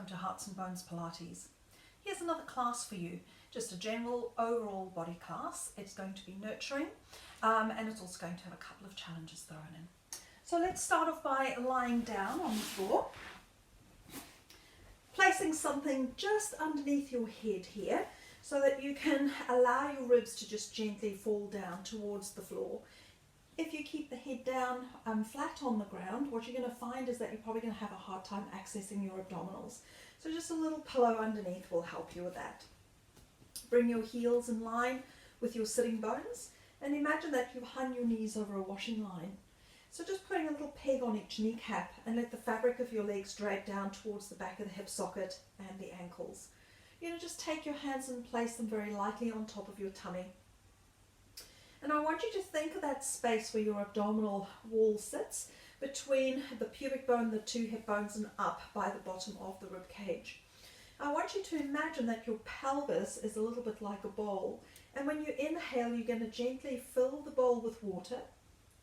welcome to Hearts and Bones Pilates. Here's another class for you, just a general overall body class. It's going to be nurturing and it's also going to have a couple of challenges thrown in. So let's start off by lying down on the floor, placing something just underneath your head here so that you can allow your ribs to just gently fall down towards the floor. If you keep the head down flat on the ground, what you're going to find is that you're probably going to have a hard time accessing your abdominals. So just a little pillow underneath will help you with that. Bring your heels in line with your sitting bones and imagine that you've hung your knees over a washing line. So just putting a little peg on each kneecap and let the fabric of your legs drape down towards the back of the hip socket and the ankles. You're going to just take your hands and place them very lightly on top of your tummy. And I want you to think of that space where your abdominal wall sits between the pubic bone, the two hip bones, and up by the bottom of the rib cage. I want you to imagine that your pelvis is a little bit like a bowl. And when you inhale, you're going to gently fill the bowl with water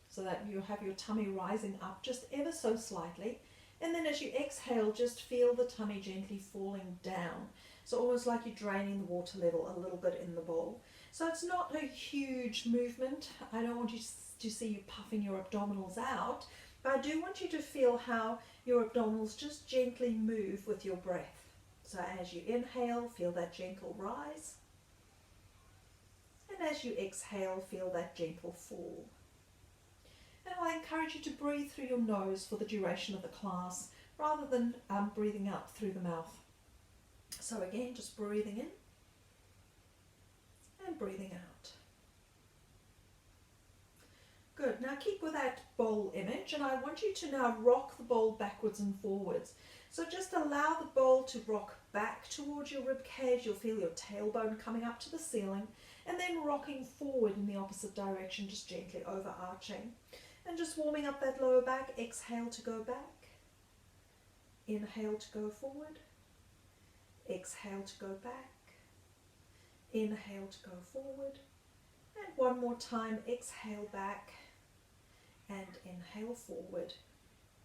so that you have your tummy rising up just ever so slightly. And then as you exhale, just feel the tummy gently falling down. So almost like you're draining the water level a little bit in the bowl. So it's not a huge movement. I don't want you to see you puffing your abdominals out, but I do want you to feel how your abdominals just gently move with your breath. So as you inhale, feel that gentle rise. And as you exhale, feel that gentle fall. And I encourage you to breathe through your nose for the duration of the class, rather than breathing out through the mouth. So again, just breathing in and breathing out. Good. Now keep with that bowl image, and I want you to now rock the bowl backwards and forwards. So just allow the bowl to rock back towards your rib cage. You'll feel your tailbone coming up to the ceiling, and then rocking forward in the opposite direction, just gently overarching. And just warming up that lower back. Exhale to go back. Inhale to go forward. Exhale to go back. Inhale to go forward. And one more time, exhale back and inhale forward.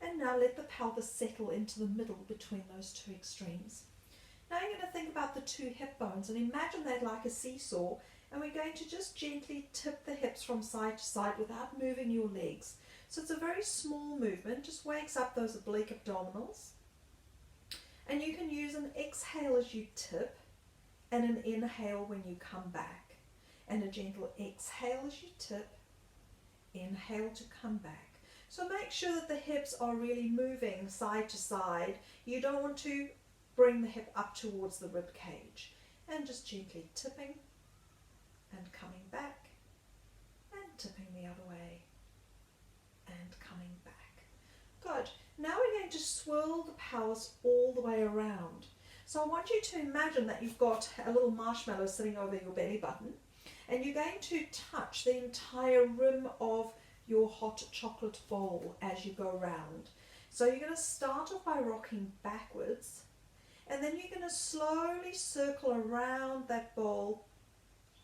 And now let the pelvis settle into the middle between those two extremes. Now you're going to think about the two hip bones and imagine that like a seesaw, and we're going to just gently tip the hips from side to side without moving your legs. So it's a very small movement, just wakes up those oblique abdominals. And you can use an exhale as you tip and an inhale when you come back. And a gentle exhale as you tip, inhale to come back. So make sure that the hips are really moving side to side. You don't want to bring the hip up towards the rib cage. And just gently tipping and coming back and tipping the other way and coming back. Good. Now we're going to swirl the pelvis all the way around. So I want you to imagine that you've got a little marshmallow sitting over your belly button, and you're going to touch the entire rim of your hot chocolate bowl as you go round. So you're going to start off by rocking backwards, and then you're going to slowly circle around that bowl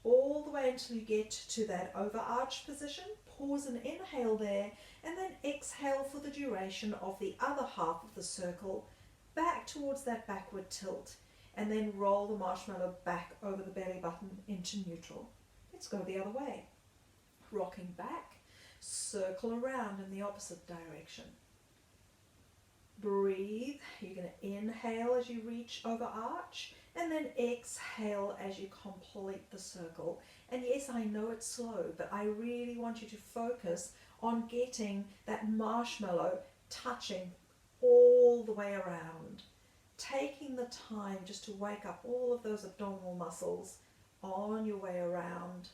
all the way until you get to that overarched position. Pause and inhale there, and then exhale for the duration of the other half of the circle back towards that backward tilt, and then roll the marshmallow back over the belly button into neutral. Let's go the other way. Rocking back, circle around in the opposite direction. Breathe. You're going to inhale as you reach over arch, and then exhale as you complete the circle. And yes, I know it's slow, but I really want you to focus on getting that marshmallow touching all the way around. Taking the time just to wake up all of those abdominal muscles on your way around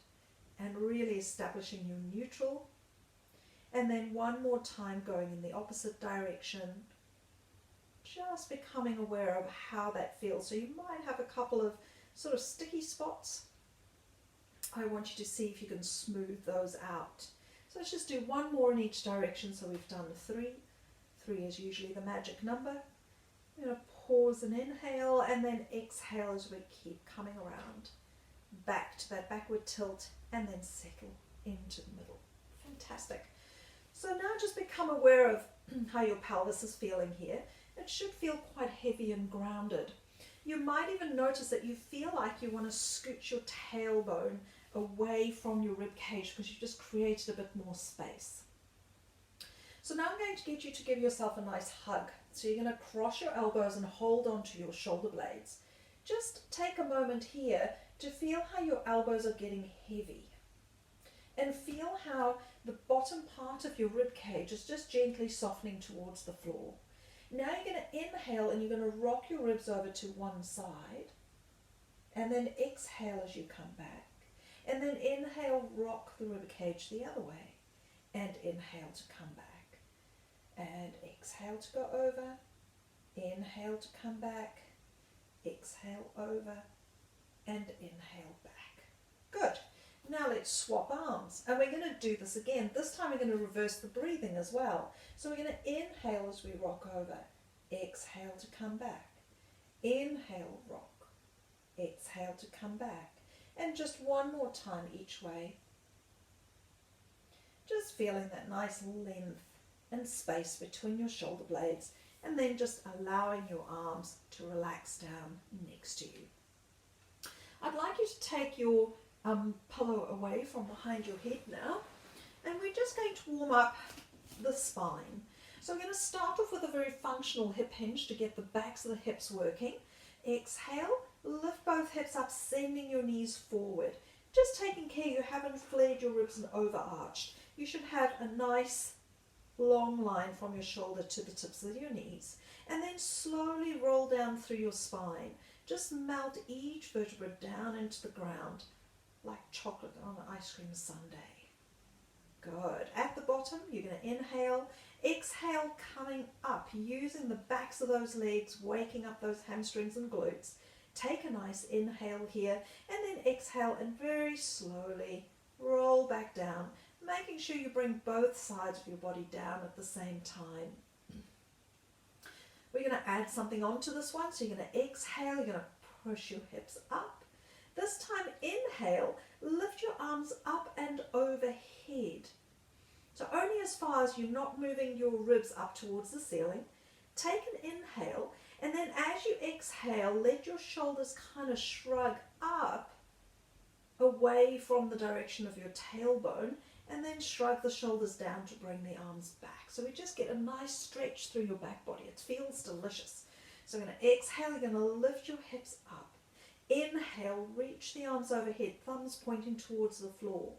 and really establishing your neutral. And then one more time going in the opposite direction. Just becoming aware of how that feels. So you might have a couple of sort of sticky spots. I want you to see if you can smooth those out. So let's just do one more in each direction. So we've done 3. 3 is usually the magic number. I'm going to pause and inhale, and then exhale as we keep coming around. Back to that backward tilt, and then settle into the middle. Fantastic. So now just become aware of how your pelvis is feeling here. it should feel quite heavy and grounded. You might even notice that you feel like you want to scoot your tailbone away from your rib cage because you've just created a bit more space. So now I'm going to get you to give yourself a nice hug. So you're going to cross your elbows and hold onto your shoulder blades. Just take a moment here to feel how your elbows are getting heavy. And feel how the bottom part of your rib cage is just gently softening towards the floor. Now you're going to inhale and you're going to rock your ribs over to one side. And then exhale as you come back. And then inhale, rock the rib cage the other way. And inhale to come back. And exhale to go over. Inhale to come back. Exhale over. And inhale back. Good. Now let's swap arms. And we're going to do this again. This time we're going to reverse the breathing as well. So we're going to inhale as we rock over. Exhale to come back. Inhale, rock. Exhale to come back. And just one more time each way. Just feeling that nice length and space between your shoulder blades, and then just allowing your arms to relax down next to you. I'd like you to take your pillow away from behind your head now, and we're just going to warm up the spine. So we're going to start off with a very functional hip hinge to get the backs of the hips working. Exhale, lift both hips up, sending your knees forward. Just taking care you haven't flared your ribs and overarched. You should have a nice long line from your shoulder to the tips of your knees, and then slowly roll down through your spine. Just melt each vertebra down into the ground like chocolate on an ice cream sundae. Good. At the bottom, you're going to inhale, exhale, coming up, using the backs of those legs, waking up those hamstrings and glutes. Take a nice inhale here, and then exhale and very slowly roll back down, making sure you bring both sides of your body down at the same time. We're going to add something onto this one. So you're going to exhale, you're going to push your hips up. This time inhale, lift your arms up and overhead. So only as far as you're not moving your ribs up towards the ceiling. Take an inhale, and then as you exhale, let your shoulders kind of shrug up away from the direction of your tailbone, and then shrug the shoulders down to bring the arms back. So we just get a nice stretch through your back body. It feels delicious. So we're going to exhale, you're going to lift your hips up. Inhale, reach the arms overhead, thumbs pointing towards the floor.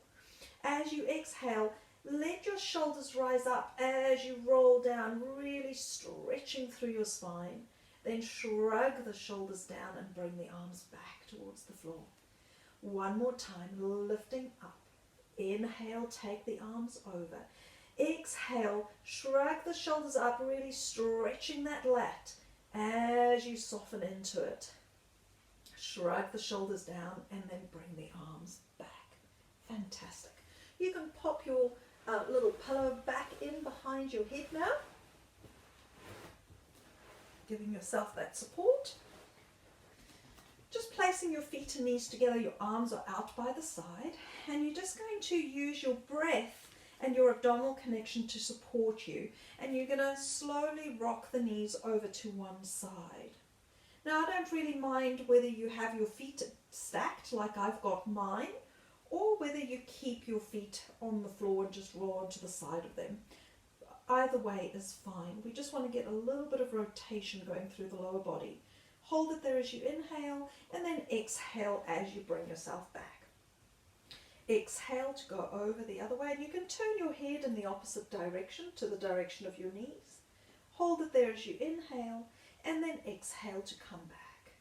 As you exhale, let your shoulders rise up as you roll down, really stretching through your spine. Then shrug the shoulders down and bring the arms back towards the floor. One more time, lifting up. Inhale, take the arms over. Exhale, shrug the shoulders up, really stretching that lat as you soften into it. Shrug the shoulders down and then bring the arms back. Fantastic. You can pop your little pillow back in behind your head now, giving yourself that support. Just placing your feet and knees together, your arms are out by the side, and you're just going to use your breath and your abdominal connection to support you, and you're going to slowly rock the knees over to one side. Now, I don't really mind whether you have your feet stacked like I've got mine, or whether you keep your feet on the floor and just roll onto the side of them. Either way is fine. We just want to get a little bit of rotation going through the lower body. Hold it there as you inhale, and then exhale as you bring yourself back. Exhale to go over the other way, and you can turn your head in the opposite direction to the direction of your knees. Hold it there as you inhale, and then exhale to come back.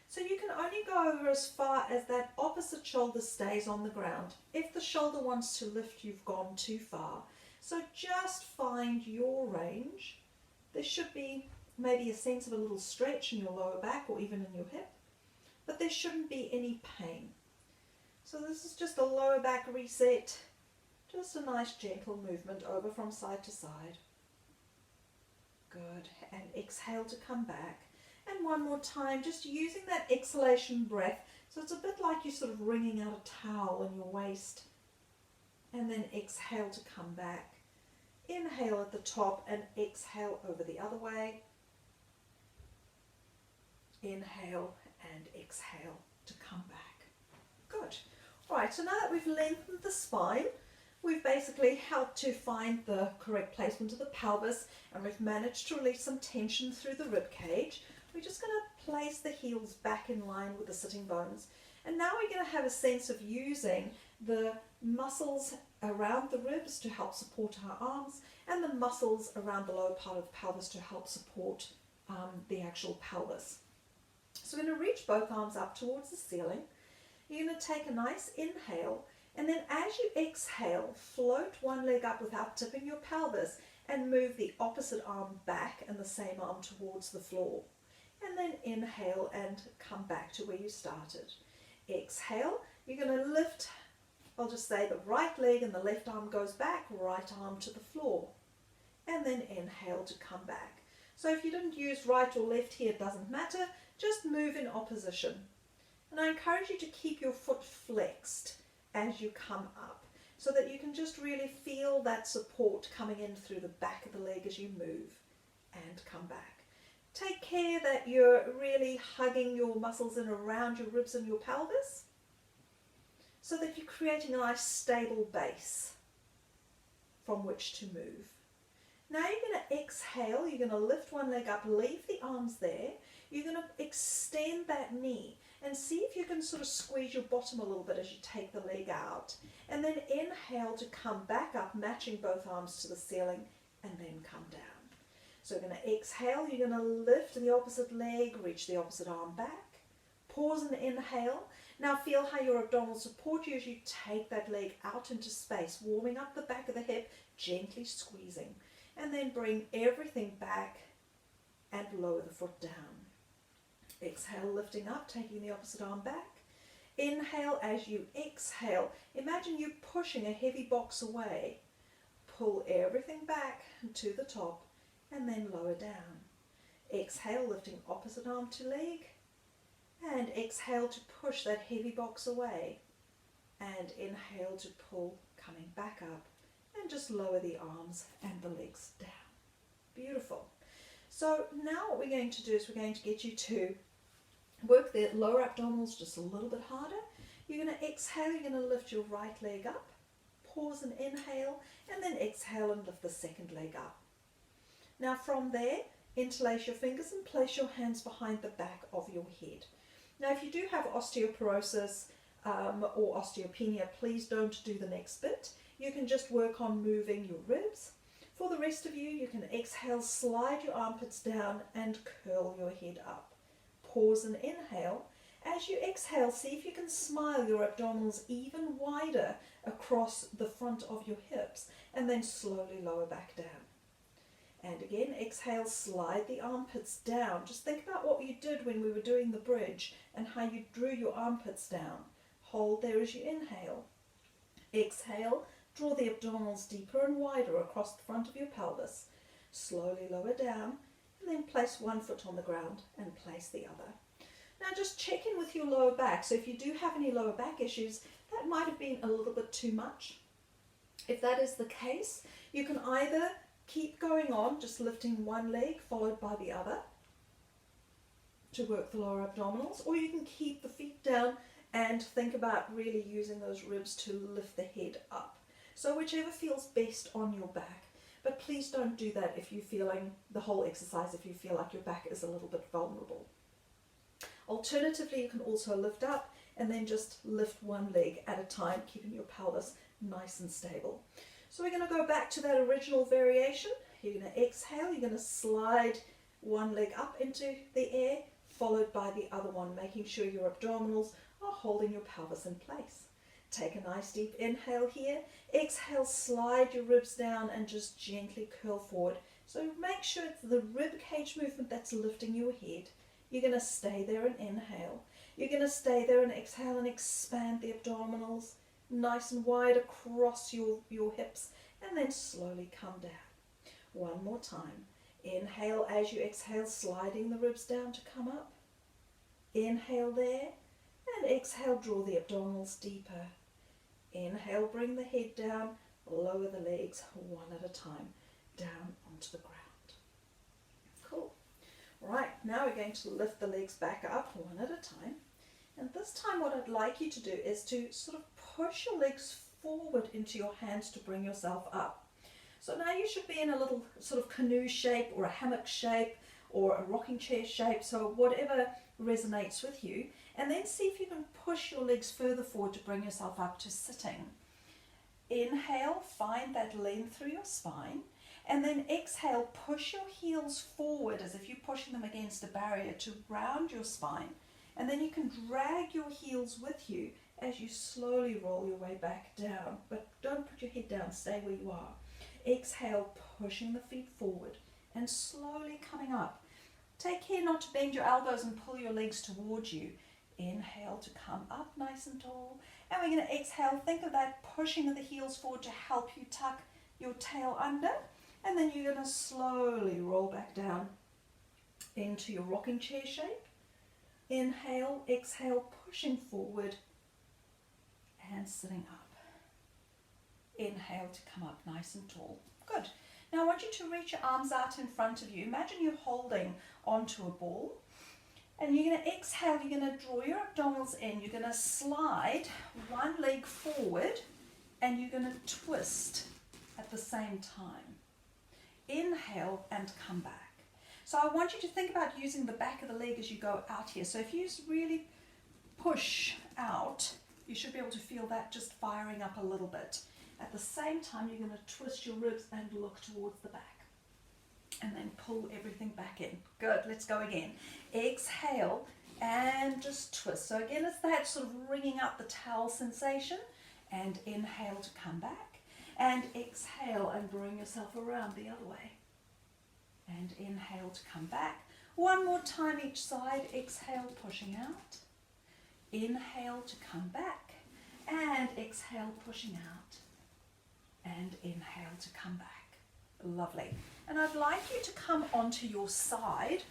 So you can only go over as far as that opposite shoulder stays on the ground. If the shoulder wants to lift, you've gone too far. So just find your range. There should be maybe a sense of a little stretch in your lower back or even in your hip, but there shouldn't be any pain. So this is just a lower back reset, just a nice gentle movement over from side to side. Good, and exhale to come back. And one more time, just using that exhalation breath, so it's a bit like you're sort of wringing out a towel in your waist, and then exhale to come back. Inhale at the top and exhale over the other way. Inhale and exhale to come back. Good. All right, so now that we've lengthened the spine, we've basically helped to find the correct placement of the pelvis, and we've managed to release some tension through the rib cage. We're just going to place the heels back in line with the sitting bones. And now we're going to have a sense of using the muscles around the ribs to help support our arms, and the muscles around the lower part of the pelvis to help support the actual pelvis. So we're going to reach both arms up towards the ceiling. You're going to take a nice inhale, and then as you exhale, float one leg up without tipping your pelvis and move the opposite arm back and the same arm towards the floor. And then inhale and come back to where you started. Exhale, you're going to lift, I'll just say the right leg and the left arm goes back, right arm to the floor. And then inhale to come back. So if you didn't use right or left here, it doesn't matter, just move in opposition. And I encourage you to keep your foot flexed as you come up, so that you can just really feel that support coming in through the back of the leg as you move and come back. Take care that you're really hugging your muscles in around your ribs and your pelvis, so that you're creating a nice stable base from which to move. Now you're going to exhale, you're going to lift one leg up, leave the arms there, you're going to extend that knee and see if you can sort of squeeze your bottom a little bit as you take the leg out, and then inhale to come back up, matching both arms to the ceiling, and then come down. So we're going to exhale, you're going to lift the opposite leg, reach the opposite arm back, pause and inhale. Now feel how your abdominals support you as you take that leg out into space, warming up the back of the hip, gently squeezing, and then bring everything back and lower the foot down. Exhale, lifting up, taking the opposite arm back. Inhale as you exhale. Imagine you pushing a heavy box away. Pull everything back to the top and then lower down. Exhale, lifting opposite arm to leg. And exhale to push that heavy box away. And inhale to pull, coming back up. And just lower the arms and the legs down. Beautiful. So now what we're going to do is we're going to get you to work the lower abdominals just a little bit harder. You're going to exhale, you're going to lift your right leg up, pause and inhale, and then exhale and lift the second leg up. Now from there, interlace your fingers and place your hands behind the back of your head. Now if you do have osteoporosis or osteopenia, please don't do the next bit. You can just work on moving your ribs. For the rest of you, you can exhale, slide your armpits down and curl your head up. Pause and inhale. As you exhale, see if you can smile your abdominals even wider across the front of your hips, and then slowly lower back down. And again, exhale, slide the armpits down. Just think about what you did when we were doing the bridge and how you drew your armpits down. Hold there as you inhale. Exhale, draw the abdominals deeper and wider across the front of your pelvis. Slowly lower down, and then place one foot on the ground and place the other. Now just check in with your lower back. So if you do have any lower back issues, that might have been a little bit too much. If that is the case, you can either keep going on, just lifting one leg followed by the other to work the lower abdominals, or you can keep the feet down and think about really using those ribs to lift the head up. So whichever feels best on your back. But please don't do that if you're feeling the whole exercise, if you feel like your back is a little bit vulnerable. Alternatively, you can also lift up and then just lift one leg at a time, keeping your pelvis nice and stable. So we're going to go back to that original variation. You're going to exhale, you're going to slide one leg up into the air, followed by the other one, making sure your abdominals are holding your pelvis in place. Take a nice deep inhale here. Exhale, slide your ribs down and just gently curl forward. So make sure it's the rib cage movement that's lifting your head. You're going to stay there and inhale. You're going to stay there and exhale and expand the abdominals nice and wide across your hips, and then slowly come down. One more time. Inhale as you exhale, sliding the ribs down to come up. Inhale there, and exhale, draw the abdominals deeper. Inhale, bring the head down, lower the legs one at a time, down onto the ground. Cool. Right, now we're going to lift the legs back up one at a time. And this time what I'd like you to do is to sort of push your legs forward into your hands to bring yourself up. So now you should be in a little sort of canoe shape or a hammock shape or a rocking chair shape, so whatever resonates with you. And then see if you can push your legs further forward to bring yourself up to sitting. Inhale, find that length through your spine. And then exhale, push your heels forward as if you're pushing them against a barrier to round your spine. And then you can drag your heels with you as you slowly roll your way back down. But don't put your head down, stay where you are. Exhale, pushing the feet forward and slowly coming up. Take care not to bend your elbows and pull your legs towards you. Inhale to come up nice and tall. And we're going to exhale, think of that pushing of the heels forward to help you tuck your tail under. And then you're going to slowly roll back down into your rocking chair shape. Inhale, exhale, pushing forward and sitting up. Inhale to come up nice and tall. Good. Now I want you to reach your arms out in front of you. Imagine you're holding onto a ball. And you're going to exhale, you're going to draw your abdominals in. You're going to slide one leg forward and you're going to twist at the same time. Inhale and come back. So I want you to think about using the back of the leg as you go out here. So if you just really push out, you should be able to feel that just firing up a little bit. At the same time, you're going to twist your ribs and look towards the back. And then pull everything back in. Good, let's go again. Exhale and just twist. So again, it's that sort of wringing out the towel sensation. And inhale to come back. And exhale and bring yourself around the other way. And inhale to come back. One more time each side. Exhale, pushing out. Inhale to come back. And exhale, pushing out. And inhale to come back. Lovely. And I'd like you to come onto your side,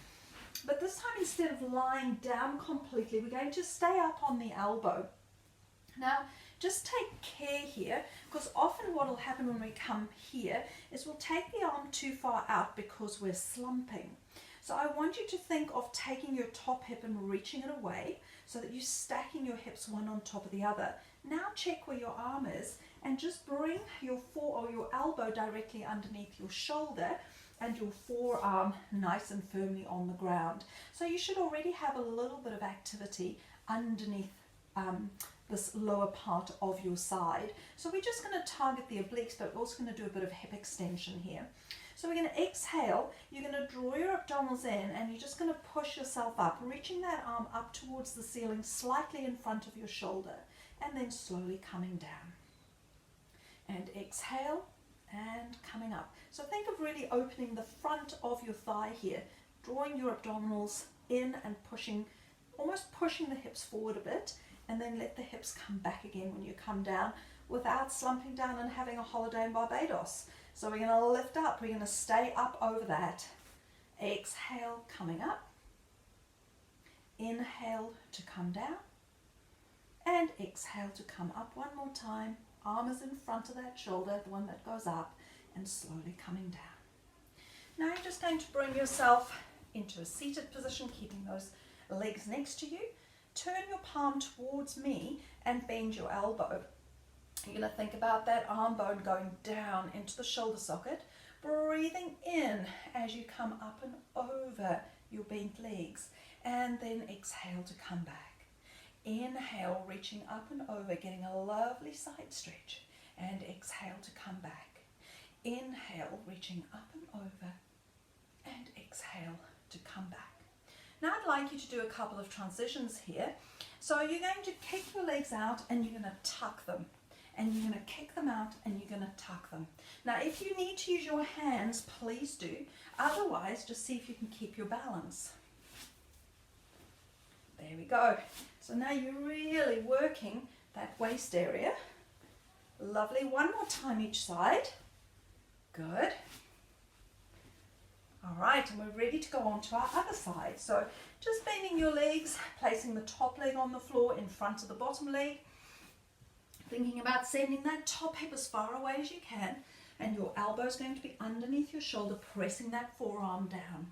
but this time instead of lying down completely, we're going to stay up on the elbow. Now, just take care here, because often what will happen when we come here is we'll take the arm too far out because we're slumping. So I want you to think of taking your top hip and reaching it away so that you're stacking your hips one on top of the other. Now check where your arm is and just bring your elbow directly underneath your shoulder and your forearm nice and firmly on the ground. So you should already have a little bit of activity underneath this lower part of your side. So we're just going to target the obliques, but we're also going to do a bit of hip extension here. So we're going to exhale, you're going to draw your abdominals in and you're just going to push yourself up, reaching that arm up towards the ceiling slightly in front of your shoulder and then slowly coming down. And exhale and coming up. So think of really opening the front of your thigh here, drawing your abdominals in and pushing, almost pushing the hips forward a bit, and then let the hips come back again when you come down without slumping down and having a holiday in Barbados. So we're going to lift up, we're going to stay up over that. Exhale, coming up. Inhale to come down. And exhale to come up one more time. Arm is in front of that shoulder, the one that goes up, and slowly coming down. Now you're just going to bring yourself into a seated position, keeping those legs next to you. Turn your palm towards me and bend your elbow. You're going to think about that arm bone going down into the shoulder socket, breathing in as you come up and over your bent legs, and then exhale to come back. Inhale, reaching up and over, getting a lovely side stretch, and exhale to come back. Inhale, reaching up and over, and exhale to come back. Now I'd like you to do a couple of transitions here. So you're going to kick your legs out and you're going to tuck them. And you're going to kick them out and you're going to tuck them. Now if you need to use your hands, please do. Otherwise, just see if you can keep your balance. There we go. So now you're really working that waist area. Lovely. One more time each side. Good. All right, and we're ready to go on to our other side. So just bending your legs, placing the top leg on the floor in front of the bottom leg. Thinking about sending that top hip as far away as you can, and your elbow is going to be underneath your shoulder, pressing that forearm down.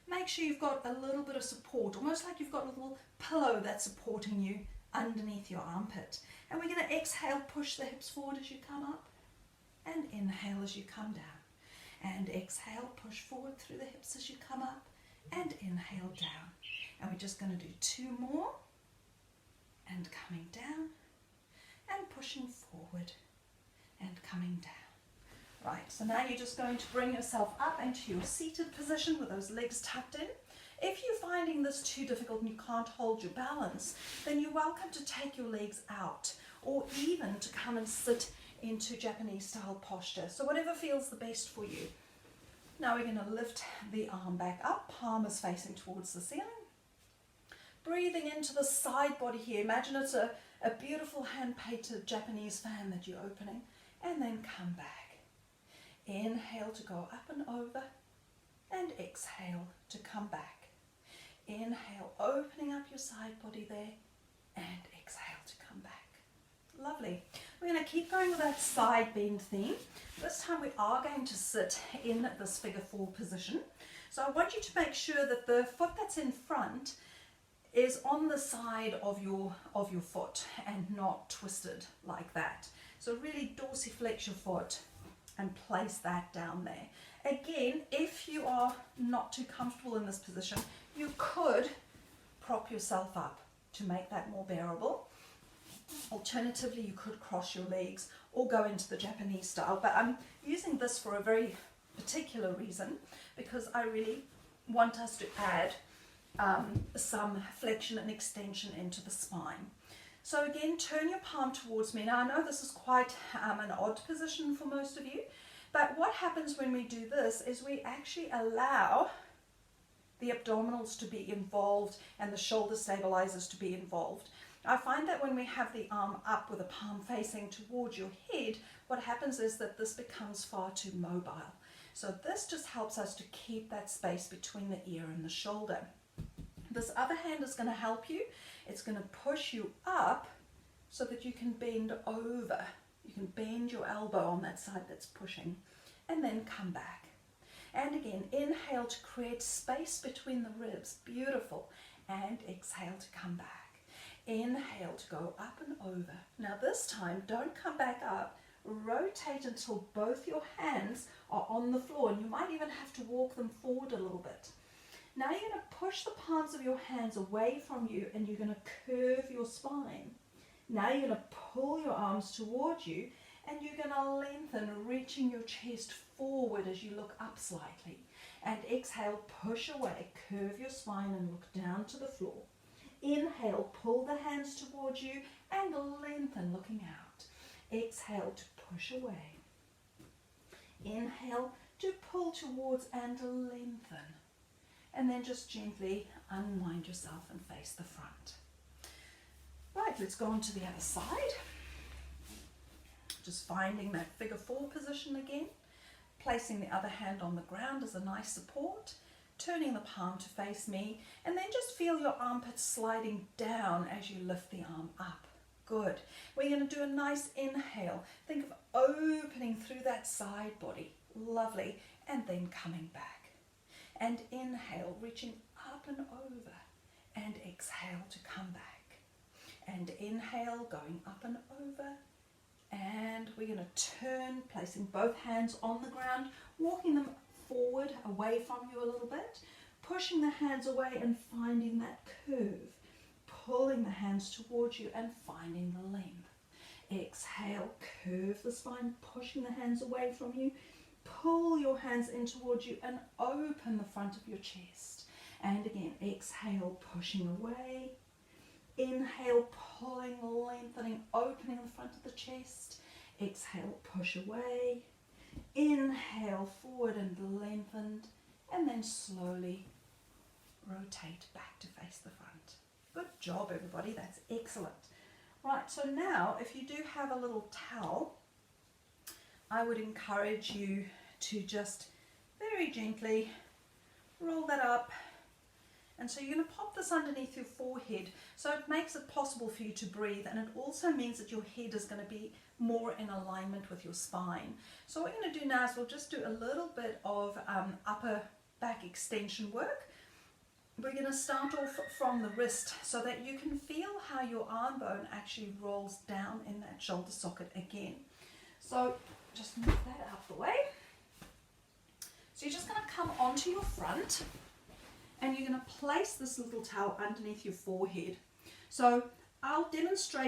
make sure you've got a little bit of support, almost like you've got a little pillow that's supporting you underneath your armpit. And we're going to exhale, push the hips forward as you come up, and inhale as you come down. And exhale, push forward through the hips as you come up, and inhale down. And we're just going to do 2 more, and coming down, and pushing forward, and coming down. Right, so now you're just going to bring yourself up into your seated position with those legs tucked in. If you're finding this too difficult and you can't hold your balance, then you're welcome to take your legs out, or even to come and sit into Japanese style posture. So whatever feels the best for you. Now we're going to lift the arm back up, palm is facing towards the ceiling. Breathing into the side body here. Imagine it's a beautiful hand-painted Japanese fan that you're opening, and then come back. Inhale to go up and over, and exhale to come back. Inhale, opening up your side body there, and exhale to come back. Lovely. We're going to keep going with that side bend theme. This time we are going to sit in this figure 4 position. So I want you to make sure that the foot that's in front is on the side of your foot and not twisted like that. So really dorsiflex your foot and place that down there. Again, if you are not too comfortable in this position, you could prop yourself up to make that more bearable. Alternatively, you could cross your legs or go into the Japanese style, but I'm using this for a very particular reason, because I really want us to add some flexion and extension into the spine. So again, turn your palm towards me. Now I know this is quite an odd position for most of you, but what happens when we do this is we actually allow the abdominals to be involved and the shoulder stabilizers to be involved. I find that when we have the arm up with the palm facing towards your head, what happens is that this becomes far too mobile. So this just helps us to keep that space between the ear and the shoulder. This other hand is going to help you. It's going to push you up so that you can bend over. You can bend your elbow on that side that's pushing, and then come back. And again, inhale to create space between the ribs. Beautiful. And exhale to come back. Inhale to go up and over. Now this time, don't come back up. Rotate until both your hands are on the floor, and you might even have to walk them forward a little bit. Now you're going to push the palms of your hands away from you, and you're going to curve your spine. Now you're going to pull your arms towards you, and you're going to lengthen, reaching your chest forward as you look up slightly. And exhale, push away, curve your spine and look down to the floor. Inhale, pull the hands towards you and lengthen, looking out. Exhale to push away. Inhale to pull towards and lengthen. And then just gently unwind yourself and face the front. Right, let's go on to the other side. Just finding that figure 4 position again. Placing the other hand on the ground as a nice support. Turning the palm to face me, and then just feel your armpits sliding down as you lift the arm up. Good. We're going to do a nice inhale. Think of opening through that side body. Lovely. And then coming back. And inhale, reaching up and over. And exhale to come back. And inhale, going up and over. And we're going to turn, placing both hands on the ground, walking them forward, away from you a little bit, pushing the hands away and finding that curve, pulling the hands towards you and finding the length. Exhale, curve the spine, pushing the hands away from you, pull your hands in towards you and open the front of your chest. And again, exhale, pushing away. Inhale, pulling, lengthening, opening the front of the chest. Exhale, push away. Inhale, forward and lengthened, and then slowly rotate back to face the front. Good job, everybody. That's excellent. Right, so now if you do have a little towel, I would encourage you to just very gently roll that up. And so you're going to pop this underneath your forehead, so it makes it possible for you to breathe, and it also means that your head is going to be more in alignment with your spine. So what we're going to do now is we'll just do a little bit of upper back extension work. we're going to start off from the wrist so that you can feel how your arm bone actually rolls down in that shoulder socket again. So just move that out the way. So you're just going to come onto your front and you're going to place this little towel underneath your forehead. So I'll demonstrate